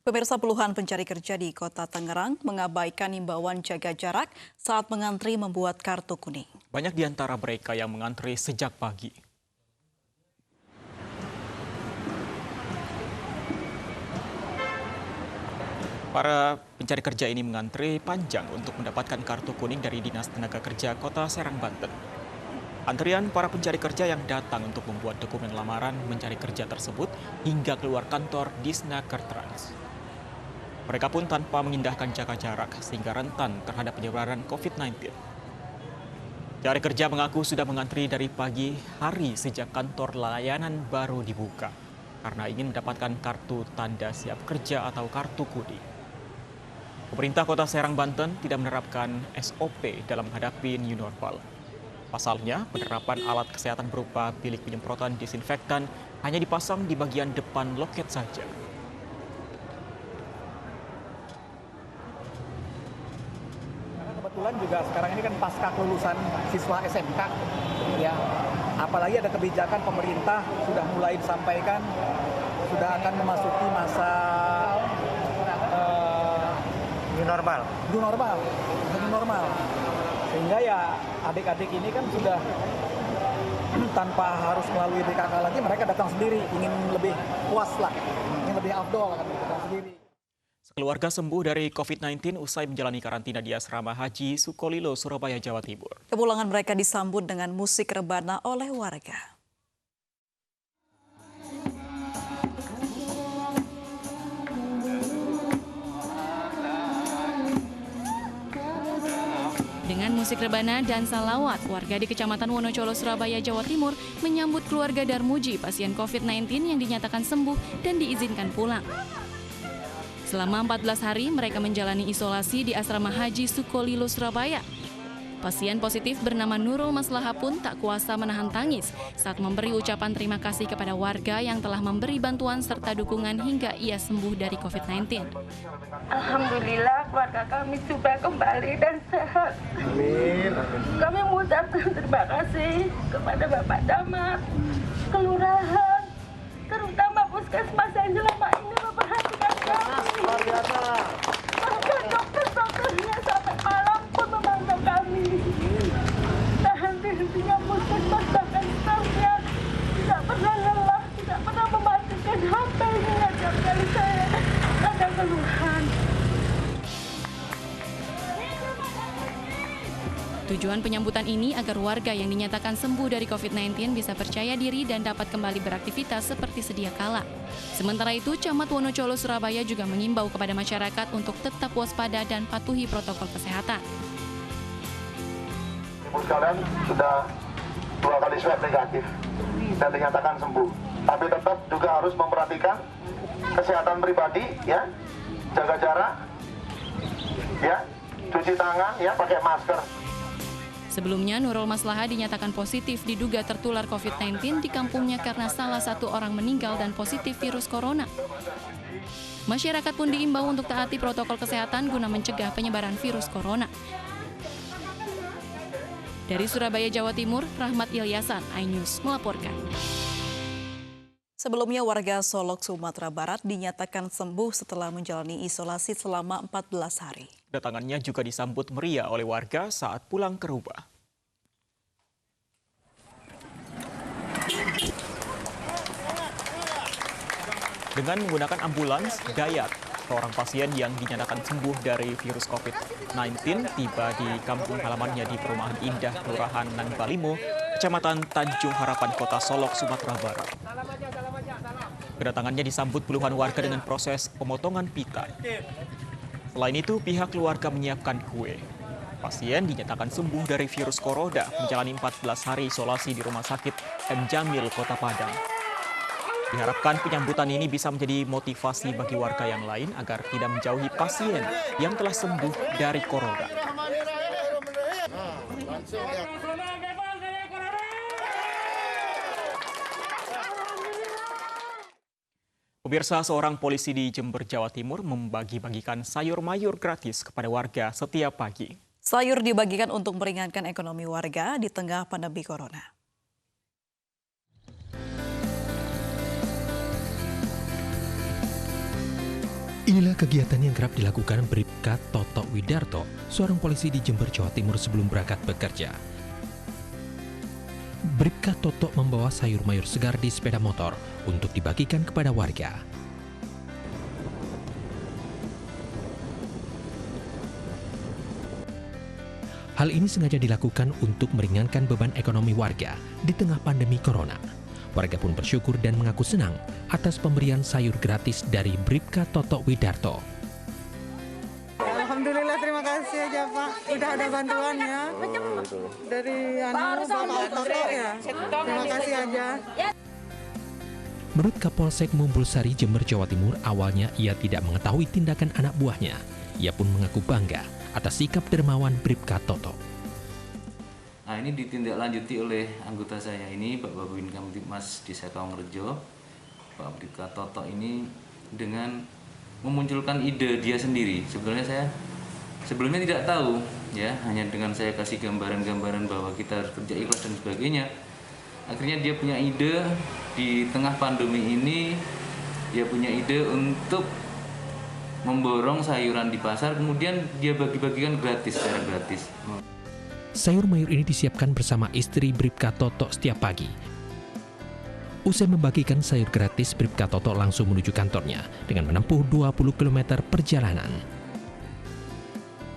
Pemirsa, puluhan pencari kerja di Kota Tangerang mengabaikan imbauan jaga jarak saat mengantri membuat kartu kuning. Banyak di antara mereka yang mengantri sejak pagi. Para pencari kerja ini mengantri panjang untuk mendapatkan kartu kuning dari Dinas Tenaga Kerja Kota Serang, Banten. Antrian para pencari kerja yang datang untuk membuat dokumen lamaran mencari kerja tersebut hingga keluar kantor Disnakertrans. Mereka pun tanpa mengindahkan jaga jarak sehingga rentan terhadap penyebaran COVID-19. Pencari kerja mengaku sudah mengantri dari pagi hari sejak kantor layanan baru dibuka karena ingin mendapatkan kartu tanda siap kerja atau kartu kuning. Pemerintah Kota Serang, Banten tidak menerapkan SOP dalam menghadapi new normal. Pasalnya, penerapan alat kesehatan berupa bilik penyemprotan disinfektan hanya dipasang di bagian depan loket saja. Kebetulan juga sekarang ini kan pasca kelulusan siswa SMK, ya, apalagi ada kebijakan pemerintah sudah mulai disampaikan sudah akan memasuki masa new normal, sehingga ya adik-adik ini kan sudah tanpa harus melalui BKK lagi, mereka datang sendiri, ingin lebih puas lah, ingin lebih afdol kan, datang sendiri. Keluarga sembuh dari COVID-19 usai menjalani karantina di Asrama Haji Sukolilo, Surabaya, Jawa Timur. Kepulangan mereka disambut dengan musik rebana oleh warga. Dengan musik rebana dan salawat, warga di Kecamatan Wonocolo, Surabaya, Jawa Timur menyambut keluarga Darmuji, pasien COVID-19 yang dinyatakan sembuh dan diizinkan pulang. Selama 14 hari, mereka menjalani isolasi di Asrama Haji Sukolilo, Surabaya. Pasien positif bernama Nurul Maslahah pun tak kuasa menahan tangis saat memberi ucapan terima kasih kepada warga yang telah memberi bantuan serta dukungan hingga ia sembuh dari COVID-19. Alhamdulillah keluarga kami sudah kembali dan sehat. Amin. Kami mengucapkan terima kasih kepada Bapak Camat, Kelurahan, terutama Puskesmas yang selama ini memperhatikan kami. Bahkan dokter-dokternya sampai malam pun memantau kami. Tak henti-hentinya Puskesmas bahkan stafnya tidak pernah lelah, tidak pernah mematikan HP hingga tiap kali saya ada keluhan. Tujuan penyambutan ini agar warga yang dinyatakan sembuh dari COVID-19 bisa percaya diri dan dapat kembali beraktivitas seperti sedia kala. Sementara itu, Camat Wonocolo, Surabaya juga mengimbau kepada masyarakat untuk tetap waspada dan patuhi protokol kesehatan. Ibu sekalian sudah 2 kali swab negatif dan dinyatakan sembuh. Tapi tetap juga harus memperhatikan kesehatan pribadi, ya, jaga jarak, ya, cuci tangan, ya, pakai masker. Sebelumnya, Nurul Maslahah dinyatakan positif diduga tertular COVID-19 di kampungnya karena salah satu orang meninggal dan positif virus corona. Masyarakat pun diimbau untuk taati protokol kesehatan guna mencegah penyebaran virus corona. Dari Surabaya, Jawa Timur, Rahmat Ilyasan, iNews melaporkan. Sebelumnya warga Solok, Sumatera Barat dinyatakan sembuh setelah menjalani isolasi selama 14 hari. Kedatangannya juga disambut meriah oleh warga saat pulang ke rumah. Dengan menggunakan ambulans, Dayat, seorang pasien yang dinyatakan sembuh dari virus COVID-19, tiba di kampung halamannya di Perumahan Indah, Kelurahan Nanbalimo, Kecamatan Tanjung Harapan, Kota Solok, Sumatera Barat. Kedatangannya disambut puluhan warga dengan proses pemotongan pita. Selain itu, pihak keluarga menyiapkan kue. Pasien dinyatakan sembuh dari virus corona, menjalani 14 hari isolasi di Rumah Sakit M. Jamil, Kota Padang. Diharapkan penyambutan ini bisa menjadi motivasi bagi warga yang lain agar tidak menjauhi pasien yang telah sembuh dari corona. Pemirsa, seorang polisi di Jember, Jawa Timur membagi-bagikan sayur mayur gratis kepada warga setiap pagi. Sayur dibagikan untuk meringankan ekonomi warga di tengah pandemi corona. Inilah kegiatan yang kerap dilakukan Bribka Toto Widarto, seorang polisi di Jember, Jawa Timur sebelum berangkat bekerja. Bribka Toto membawa sayur mayur segar di sepeda motor untuk dibagikan kepada warga. Hal ini sengaja dilakukan untuk meringankan beban ekonomi warga di tengah pandemi corona. Warga pun bersyukur dan mengaku senang atas pemberian sayur gratis dari Bribka Toto Widarto. Alhamdulillah, terima kasih aja Pak. Udah ada bantuan ya dari Bapak Toto ya. Terima kasih aja. Menurut Kapolsek Mumbulsari, Jember, Jawa Timur, awalnya ia tidak mengetahui tindakan anak buahnya. Ia pun mengaku bangga atas sikap dermawan Bribka Toto. Nah, ini ditindaklanjuti oleh anggota saya ini, Pak Babin Kamtibmas Desa Kawangrejo. Pak Bribka Toto ini dengan memunculkan ide dia sendiri. Sebenarnya saya sebelumnya tidak tahu, ya, hanya dengan saya kasih gambaran-gambaran bahwa kita harus kerja ikhlas dan sebagainya. Akhirnya dia punya ide di tengah pandemi ini, dia punya ide untuk memborong sayuran di pasar, kemudian dia bagi-bagikan gratis, secara gratis. Sayur mayur ini disiapkan bersama istri Bribka Toto setiap pagi. Usai membagikan sayur gratis, Bribka Toto langsung menuju kantornya dengan menempuh 20 km perjalanan.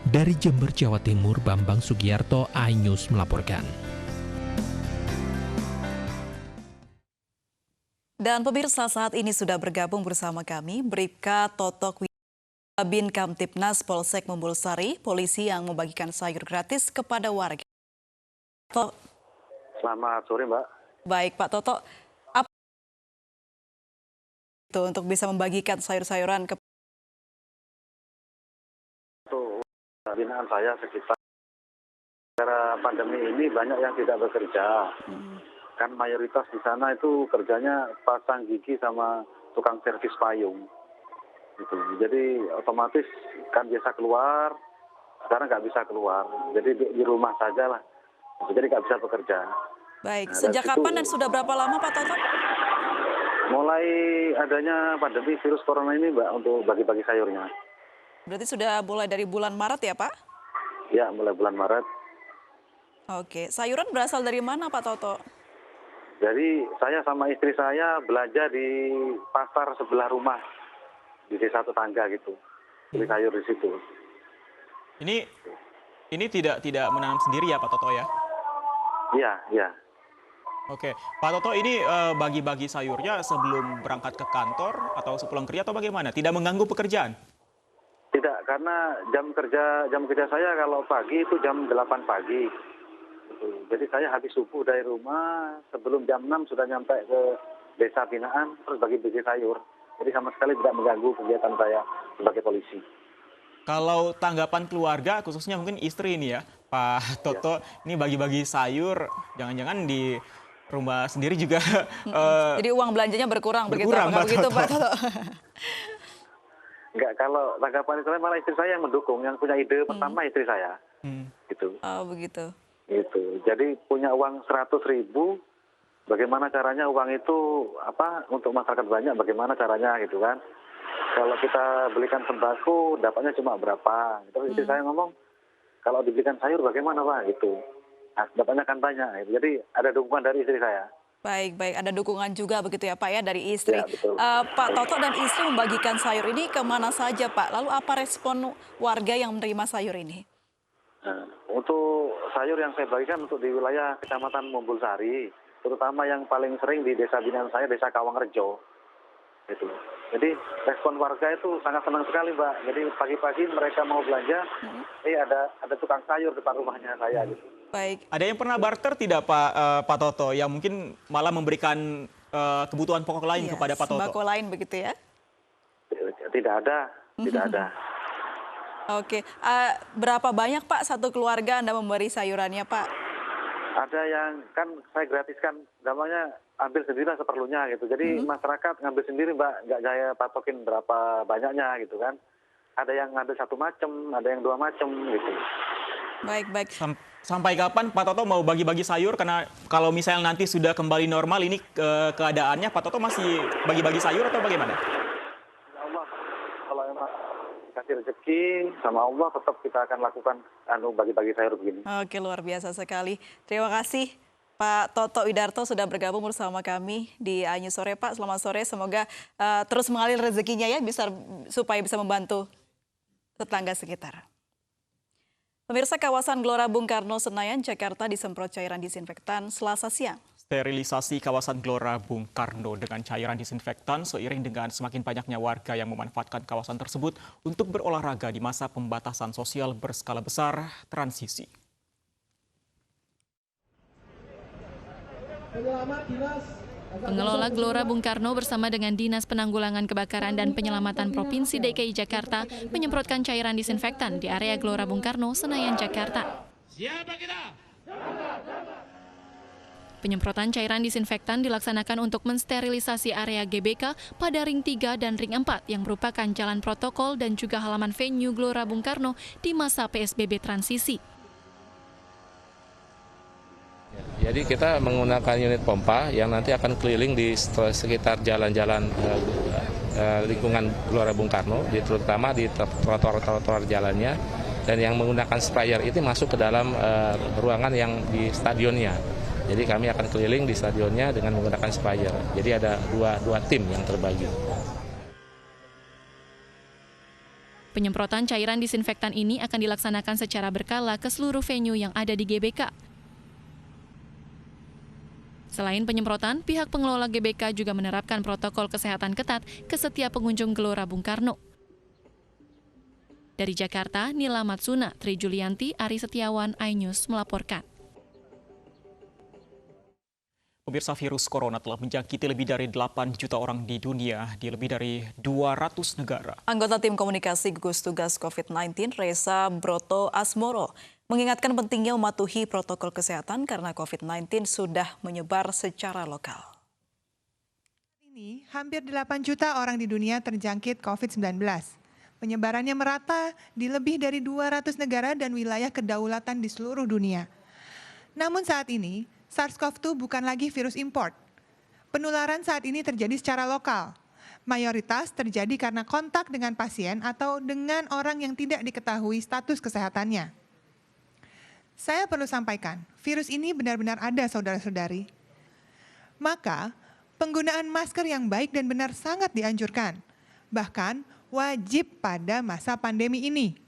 Dari Jember, Jawa Timur, Bambang Sugiarto, iNews melaporkan. Dan pemirsa, saat ini sudah bergabung bersama kami Bribka Toto Bin Kamtibnas Polsek Mumbulsari, polisi yang membagikan sayur gratis kepada warga. Selamat sore, Mbak. Baik, Pak Toto, apa itu untuk bisa membagikan sayur-sayuran ke Untuk binaan saya sekitar karena pandemi ini banyak yang tidak bekerja. Kan mayoritas di sana itu kerjanya pasang gigi sama tukang servis payung. Gitu. Jadi otomatis kan biasa keluar, sekarang nggak bisa keluar. Jadi di rumah saja lah. Jadi nggak bisa bekerja. Baik, Nah, sejak dari kapan situ, dan sudah berapa lama Pak Toto? mulai adanya pandemi virus corona ini, Mbak, untuk bagi-bagi sayurnya. Berarti sudah mulai dari bulan Maret ya Pak? Ya, mulai bulan Maret. Oke, sayuran berasal dari mana Pak Toto? Jadi saya sama istri saya belanja di pasar sebelah rumah, di desa tetangga gitu, beli sayur di situ. Ini tidak menanam sendiri ya Pak Toto ya? Iya, iya. Oke, Pak Toto ini bagi-bagi sayurnya sebelum berangkat ke kantor atau sepulang kerja atau bagaimana? Tidak mengganggu pekerjaan? Tidak, karena jam kerja saya kalau pagi itu jam 8 pagi. Gitu. Jadi saya habis subuh dari rumah, sebelum jam 6 sudah nyampe ke desa binaan, terus bagi-bagi sayur. Jadi sama sekali tidak mengganggu kegiatan saya sebagai polisi. Kalau tanggapan keluarga, khususnya mungkin istri ini ya, Pak Toto, ini bagi-bagi sayur, jangan-jangan di rumah sendiri juga Jadi uang belanjanya berkurang begitu, berkurang, apakah Pak begitu Toto? Pak Toto? Enggak, kalau tanggapan itu malah istri saya yang mendukung, yang punya ide pertama istri saya. Gitu. Oh begitu. Gitu. Jadi punya uang 100.000, bagaimana caranya uang itu untuk masyarakat banyak, bagaimana caranya gitu kan. Kalau kita belikan sembako, dapatnya cuma berapa. Terus istri saya ngomong, kalau dibelikan sayur bagaimana Pak gitu. Nah, dapatnya kan banyak. Gitu. Jadi ada dukungan dari istri saya. Baik, ada dukungan juga begitu ya Pak ya dari istri. Ya, betul. Pak Toto dan istri membagikan sayur ini kemana saja Pak? Lalu apa respon warga yang menerima sayur ini? Nah, untuk sayur yang saya bagikan untuk di wilayah Kecamatan Mumbulsari, terutama yang paling sering di desa binaan saya, Desa Kawangrejo. Gitu. Jadi respon warga itu sangat senang sekali Mbak. Jadi pagi-pagi mereka mau belanja, ada tukang sayur depan rumahnya saya gitu. Baik. Ada yang pernah barter tidak Pak Toto, yang mungkin malah memberikan kebutuhan pokok lain kepada Pak Toto? Sembako lain begitu ya? Tidak ada, tidak ada. Oke, berapa banyak Pak satu keluarga Anda memberi sayurannya Pak? Ada yang kan saya gratiskan, namanya ambil sendiri seperlunya gitu. Jadi masyarakat ngambil sendiri Mbak, nggak saya patokin berapa banyaknya gitu kan. Ada yang ngambil 1 macam, ada yang 2 macam gitu. Baik. Sampai kapan Pak Toto mau bagi-bagi sayur? Karena kalau misalnya nanti sudah kembali normal ini keadaannya, Pak Toto masih bagi-bagi sayur atau bagaimana? Ya Allah, kalau sama Allah tetap kita akan lakukan bagi-bagi sayur begini. Oke, luar biasa sekali. Terima kasih Pak Toto Widarto sudah bergabung bersama kami di Anyu Sore. Pak, selamat sore. Semoga terus mengalir rezekinya ya, supaya bisa membantu tetangga sekitar. Pemirsa, kawasan Gelora Bung Karno, Senayan, Jakarta disemprot cairan disinfektan Selasa siang. Sterilisasi kawasan Gelora Bung Karno dengan cairan disinfektan seiring dengan semakin banyaknya warga yang memanfaatkan kawasan tersebut untuk berolahraga di masa pembatasan sosial berskala besar transisi. Pengelola Gelora Bung Karno bersama dengan Dinas Penanggulangan Kebakaran dan Penyelamatan Provinsi DKI Jakarta menyemprotkan cairan disinfektan di area Gelora Bung Karno, Senayan, Jakarta. Penyemprotan cairan disinfektan dilaksanakan untuk mensterilisasi area GBK pada Ring 3 dan Ring 4 yang merupakan jalan protokol dan juga halaman venue Gelora Bung Karno di masa PSBB transisi. Jadi kita menggunakan unit pompa yang nanti akan keliling di sekitar jalan-jalan lingkungan Gelora Bung Karno, terutama di trotoar-trotoar jalannya, dan yang menggunakan sprayer itu masuk ke dalam ruangan yang di stadionnya. Jadi kami akan keliling di stadionnya dengan menggunakan sprayer. Jadi ada dua tim yang terbagi. Penyemprotan cairan disinfektan ini akan dilaksanakan secara berkala ke seluruh venue yang ada di GBK. Selain penyemprotan, pihak pengelola GBK juga menerapkan protokol kesehatan ketat ke setiap pengunjung Gelora Bung Karno. Dari Jakarta, Nila Matsuna, Tri Julianti, Ari Setiawan, iNews melaporkan. Pemirsa, virus corona telah menjangkiti lebih dari 8 juta orang di dunia di lebih dari 200 negara. Anggota tim komunikasi gugus tugas COVID-19, Reza Broto Asmoro, mengingatkan pentingnya mematuhi protokol kesehatan karena COVID-19 sudah menyebar secara lokal. Ini hampir 8 juta orang di dunia terjangkit COVID-19. Penyebarannya merata di lebih dari 200 negara dan wilayah kedaulatan di seluruh dunia. Namun saat ini, SARS-CoV-2 bukan lagi virus import. Penularan saat ini terjadi secara lokal. Mayoritas terjadi karena kontak dengan pasien atau dengan orang yang tidak diketahui status kesehatannya. Saya perlu sampaikan, virus ini benar-benar ada, saudara-saudari. Maka, penggunaan masker yang baik dan benar sangat dianjurkan. Bahkan, wajib pada masa pandemi ini.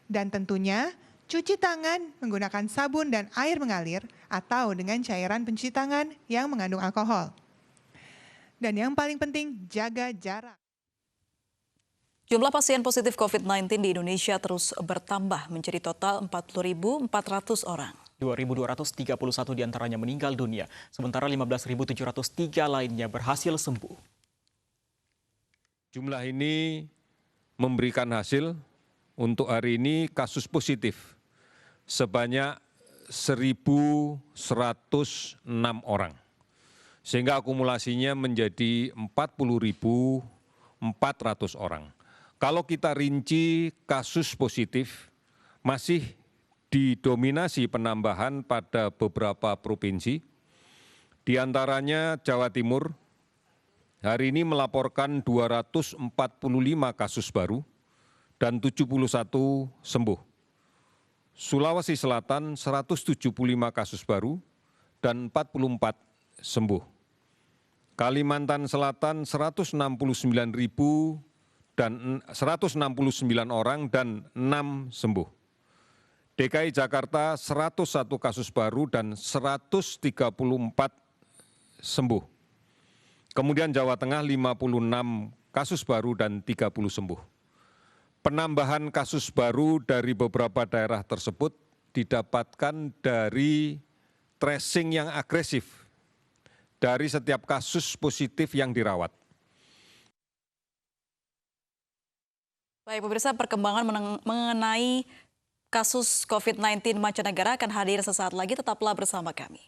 Dan tentunya, cuci tangan menggunakan sabun dan air mengalir atau dengan cairan pencuci tangan yang mengandung alkohol. Dan yang paling penting, jaga jarak. Jumlah pasien positif COVID-19 di Indonesia terus bertambah menjadi total 40.400 orang. 2.231 diantaranya meninggal dunia, sementara 15.703 lainnya berhasil sembuh. Jumlah ini memberikan hasil untuk hari ini kasus positif sebanyak 1.106 orang. Sehingga akumulasinya menjadi 40.400 orang. Kalau kita rinci kasus positif masih didominasi penambahan pada beberapa provinsi. Di antaranya Jawa Timur hari ini melaporkan 245 kasus baru dan 71 sembuh. Sulawesi Selatan 175 kasus baru dan 44 sembuh. Kalimantan Selatan 169.000 dan 169 orang dan 6 sembuh. DKI Jakarta 101 kasus baru dan 134 sembuh. Kemudian Jawa Tengah 56 kasus baru dan 30 sembuh. Penambahan kasus baru dari beberapa daerah tersebut didapatkan dari tracing yang agresif dari setiap kasus positif yang dirawat. Baik pemirsa, perkembangan mengenai kasus COVID-19 mancanegara akan hadir sesaat lagi, tetaplah bersama kami.